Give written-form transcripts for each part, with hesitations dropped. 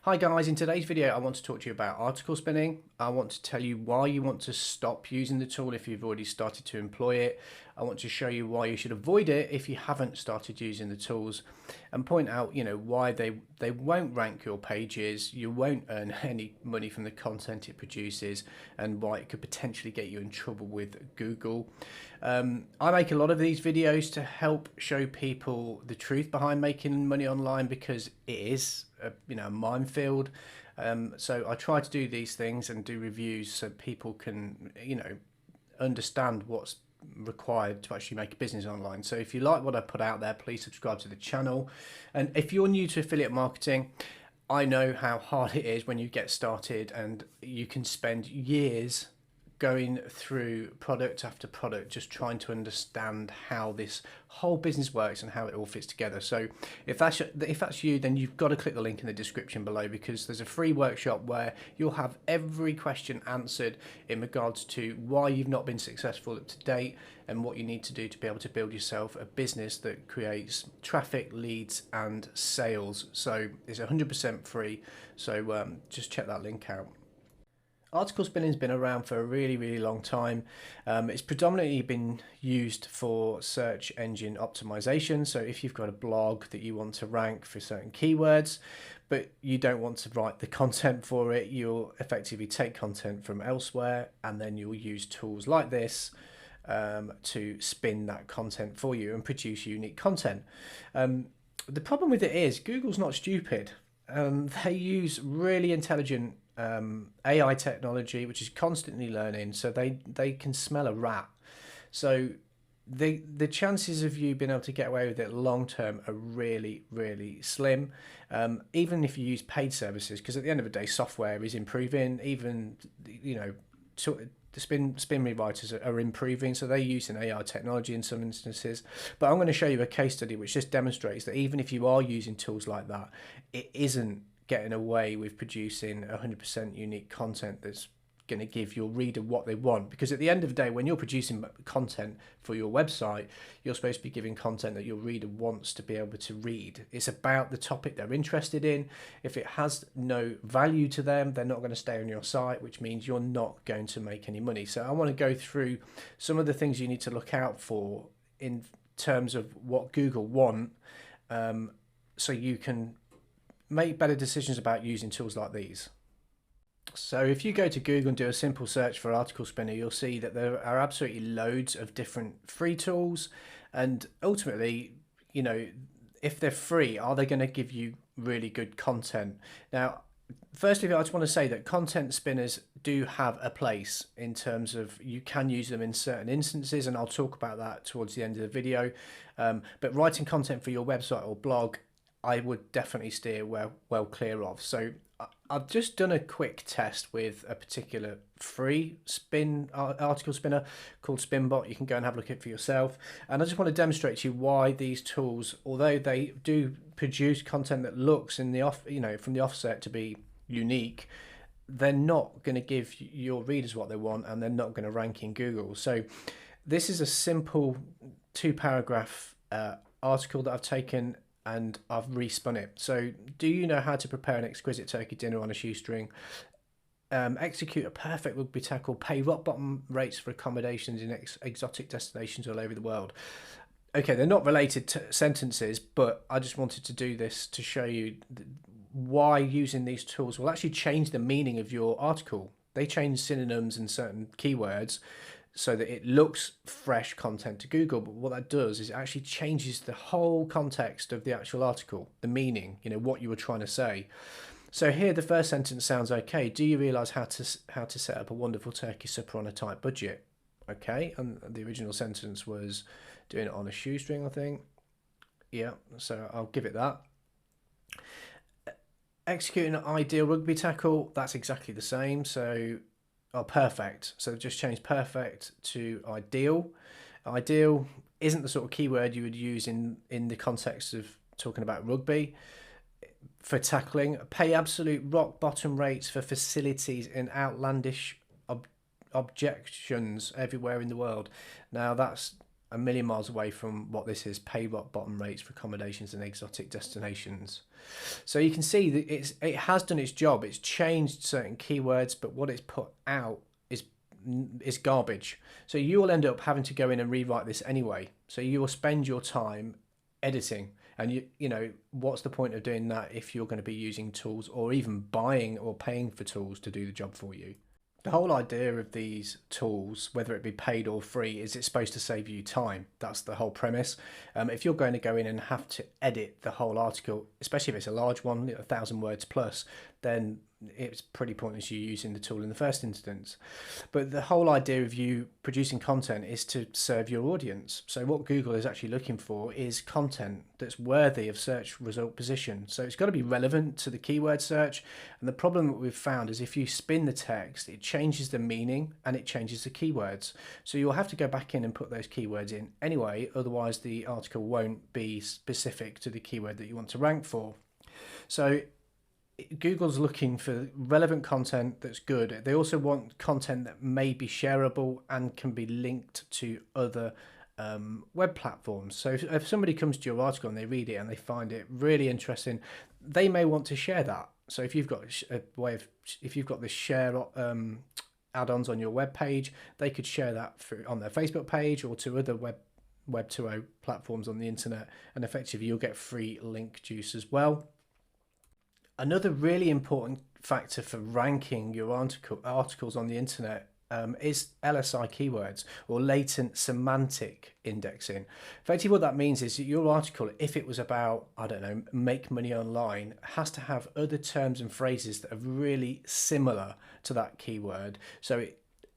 Hi guys, in today's video I want to talk to you about article spinning. I want to tell you why you want to stop using the tool if you've already started to employ it. I want to show you why you should avoid it if you haven't started using the tools, and point out, why they won't rank your pages, you won't earn any money from the content it produces, and why it could potentially get you in trouble with Google. I make a lot of these videos to help show people the truth behind making money online, because it is a minefield. So I try to do these things and do reviews so people can understand what's required to actually make a business online. So if you like what I put out there, please subscribe to the channel. And if you're new to affiliate marketing, I know how hard it is when you get started, and you can spend years going through product after product just trying to understand how this whole business works and how it all fits together. So if that's you, then you've got to click the link in the description below, because there's a free workshop where you'll have every question answered in regards to why you've not been successful up to date and what you need to do to be able to build yourself a business that creates traffic, leads and sales. So it's 100% free, so just check that link out. Article spinning's been around for a really long time. It's predominantly been used for search engine optimization. So if you've got a blog that you want to rank for certain keywords, but you don't want to write the content for it, you'll effectively take content from elsewhere, and then you'll use tools like this to spin that content for you and produce unique content. The problem with it is Google's not stupid. They use really intelligent AI technology, which is constantly learning, so they can smell a rat. So the chances of you being able to get away with it long term are really slim, even if you use paid services, because at the end of the day software is improving. Even the spin rewriters are improving, so they're using AI technology in some instances. But I'm going to show you a case study which just demonstrates that even if you are using tools like that, it isn't getting away with producing 100% unique content that's going to give your reader what they want. Because at the end of the day, when you're producing content for your website, you're supposed to be giving content that your reader wants to be able to read. It's about the topic they're interested in. If it has no value to them, they're not going to stay on your site, which means you're not going to make any money. So I want to go through some of the things you need to look out for in terms of what Google want, so you can make better decisions about using tools like these. So if you go to Google and do a simple search for article spinner, you'll see that there are absolutely loads of different free tools. And ultimately, if they're free, are they going to give you really good content? Now, firstly, I just want to say that content spinners do have a place, in terms of you can use them in certain instances, and I'll talk about that towards the end of the video. But writing content for your website or blog, I would definitely steer well clear of. So I've just done a quick test with a particular free article spinner called Spinbot. You can go and have a look at it for yourself. And I just want to demonstrate to you why these tools, although they do produce content that looks from the offset to be unique, they're not going to give your readers what they want, and they're not going to rank in Google. So this is a simple 2-paragraph article that I've taken and I've respun it. So, do you know how to prepare an exquisite turkey dinner on a shoestring? Execute a perfect rugby tackle. Pay rock bottom rates for accommodations in exotic destinations all over the world. Okay, they're not related to sentences, but I just wanted to do this to show you why using these tools will actually change the meaning of your article. They change synonyms and certain keywords so that it looks fresh content to Google, but what that does is it actually changes the whole context of the actual article, the meaning, what you were trying to say. So here the first sentence sounds okay. Do you realise how to set up a wonderful turkey supper on a tight budget? Okay, and the original sentence was doing it on a shoestring, I think. Yeah, so I'll give it that. Executing an ideal rugby tackle, that's exactly the same. So perfect. So just change perfect to ideal. Ideal isn't the sort of keyword you would use in the context of talking about rugby. For tackling, pay absolute rock bottom rates for facilities in outlandish objections everywhere in the world. Now that's a million miles away from what this is: pay rock bottom rates for accommodations and exotic destinations. So you can see that it has done its job. It's changed certain keywords, but what it's put out is garbage. So you will end up having to go in and rewrite this anyway. So you will spend your time editing, and you know, what's the point of doing that if you're going to be using tools or even buying or paying for tools to do the job for you? The whole idea of these tools, whether it be paid or free, is it's supposed to save you time. That's the whole premise. If you're going to go in and have to edit the whole article, especially if it's a large one, 1,000 words plus, then it's pretty pointless you using the tool in the first instance. But the whole idea of you producing content is to serve your audience. So what Google is actually looking for is content that's worthy of search result position. So it's got to be relevant to the keyword search. And the problem that we've found is if you spin the text, it changes the meaning and it changes the keywords. So you'll have to go back in and put those keywords in anyway, otherwise the article won't be specific to the keyword that you want to rank for. So Google's looking for relevant content that's good. They also want content that may be shareable and can be linked to other web platforms. So if somebody comes to your article and they read it and they find it really interesting, they may want to share that. So if you've got a way of, if you've got this share add-ons on your web page, they could share that on their Facebook page or to other Web 2.0 platforms on the internet, and effectively you'll get free link juice as well. Another really important factor for ranking your articles on the internet is LSI keywords, or latent semantic indexing. Effectively what that means is that your article, if it was about, I don't know, make money online, has to have other terms and phrases that are really similar to that keyword. So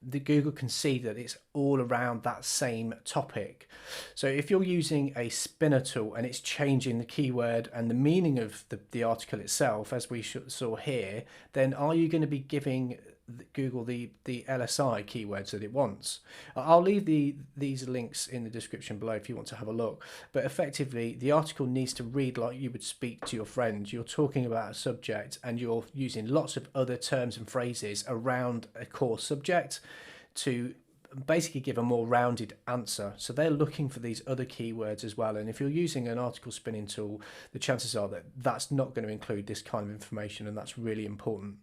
the Google can see that it's all around that same topic. So if you're using a spinner tool and it's changing the keyword and the meaning of the article itself, as we saw here, then are you going to be giving Google the LSI keywords that it wants? I'll leave these links in the description below if you want to have a look. But effectively, the article needs to read like you would speak to your friends. You're talking about a subject and you're using lots of other terms and phrases around a core subject to basically give a more rounded answer. So they're looking for these other keywords as well. And if you're using an article spinning tool, the chances are that that's not going to include this kind of information, and that's really important.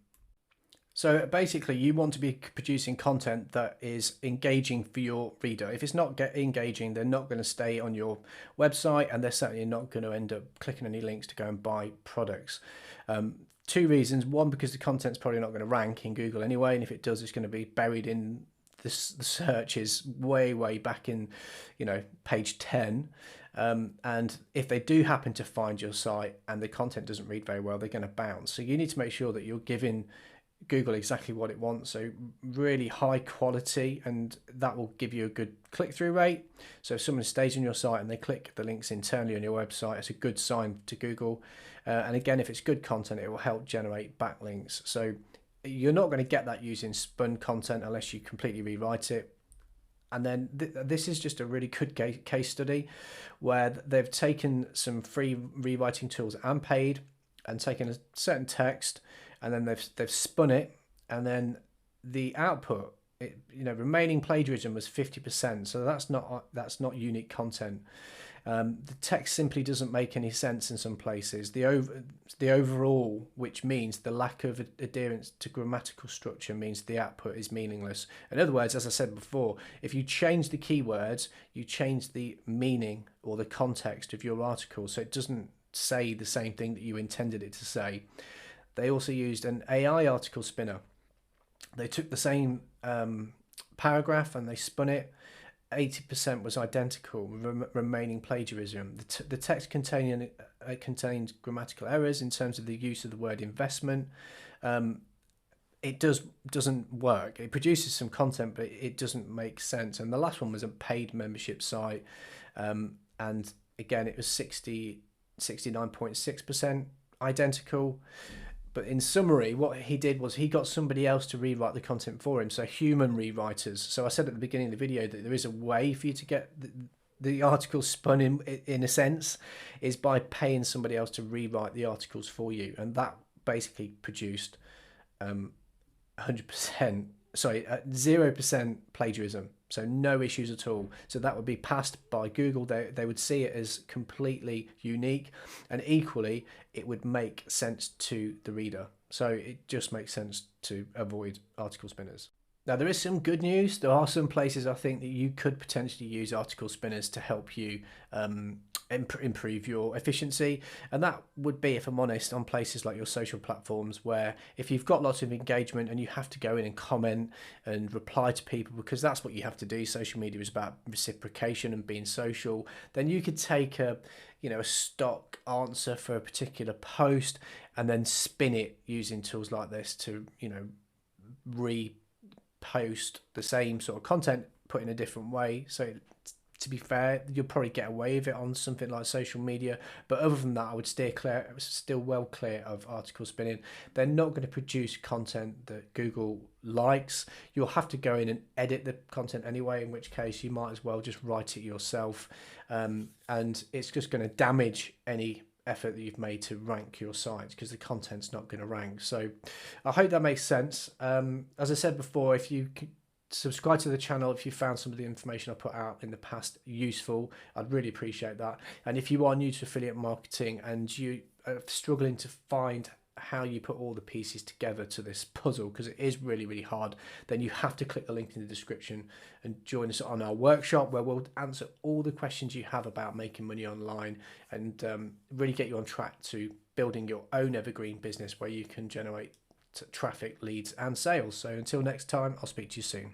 So basically, you want to be producing content that is engaging for your reader. If it's not engaging, they're not going to stay on your website, and they're certainly not going to end up clicking any links to go and buy products. Two reasons. One, because the content's probably not going to rank in Google anyway, and if it does, it's going to be buried in the searches way back in, page 10. And if they do happen to find your site and the content doesn't read very well, they're going to bounce. So you need to make sure that you're giving Google exactly what it wants, so really high quality, and that will give you a good click-through rate. So if someone stays on your site and they click the links internally on your website, it's a good sign to Google. And again, if it's good content, it will help generate backlinks. So you're not going to get that using spun content unless you completely rewrite it. And then this is just a really good case study where they've taken some free rewriting tools and paid, and taken a certain text, and then they've spun it, and then the output, remaining plagiarism was 50%. So that's not unique content. The text simply doesn't make any sense in some places. The overall, which means the lack of adherence to grammatical structure, means the output is meaningless. In other words, as I said before, if you change the keywords, you change the meaning or the context of your article, so it doesn't say the same thing that you intended it to say. They also used an AI article spinner. They took the same paragraph and they spun it. 80% was identical, remaining plagiarism. The text contained grammatical errors in terms of the use of the word investment. It doesn't work. It produces some content, but it doesn't make sense. And the last one was a paid membership site, and again it was 69.6% identical. But in summary, what he did was he got somebody else to rewrite the content for him, so human rewriters. So I said at the beginning of the video that there is a way for you to get the article spun in a sense, is by paying somebody else to rewrite the articles for you. And that basically produced 0% plagiarism. So no issues at all. So that would be passed by Google. They would see it as completely unique, and equally it would make sense to the reader. So it just makes sense to avoid article spinners. Now, there is some good news. There are some places I think that you could potentially use article spinners to help you improve your efficiency. And that would be, if I'm honest, on places like your social platforms, where if you've got lots of engagement and you have to go in and comment and reply to people, because that's what you have to do. Social media is about reciprocation and being social. Then you could take a stock answer for a particular post and then spin it using tools like this to, post the same sort of content put in a different way. So to be fair, you'll probably get away with it on something like social media, but other than that, I would still well clear of article spinning. They're not going to produce content that Google likes. You'll have to go in and edit the content anyway, in which case you might as well just write it yourself, and it's just going to damage any effort that you've made to rank your site, because the content's not going to rank. So I hope that makes sense. As I said before, if you subscribe to the channel, if you found some of the information I put out in the past useful, I'd really appreciate that. And if you are new to affiliate marketing and you are struggling to find how you put all the pieces together to this puzzle, because it is really, really hard, then you have to click the link in the description and join us on our workshop, where we'll answer all the questions you have about making money online and really get you on track to building your own evergreen business where you can generate traffic, leads and sales. So until next time, I'll speak to you soon.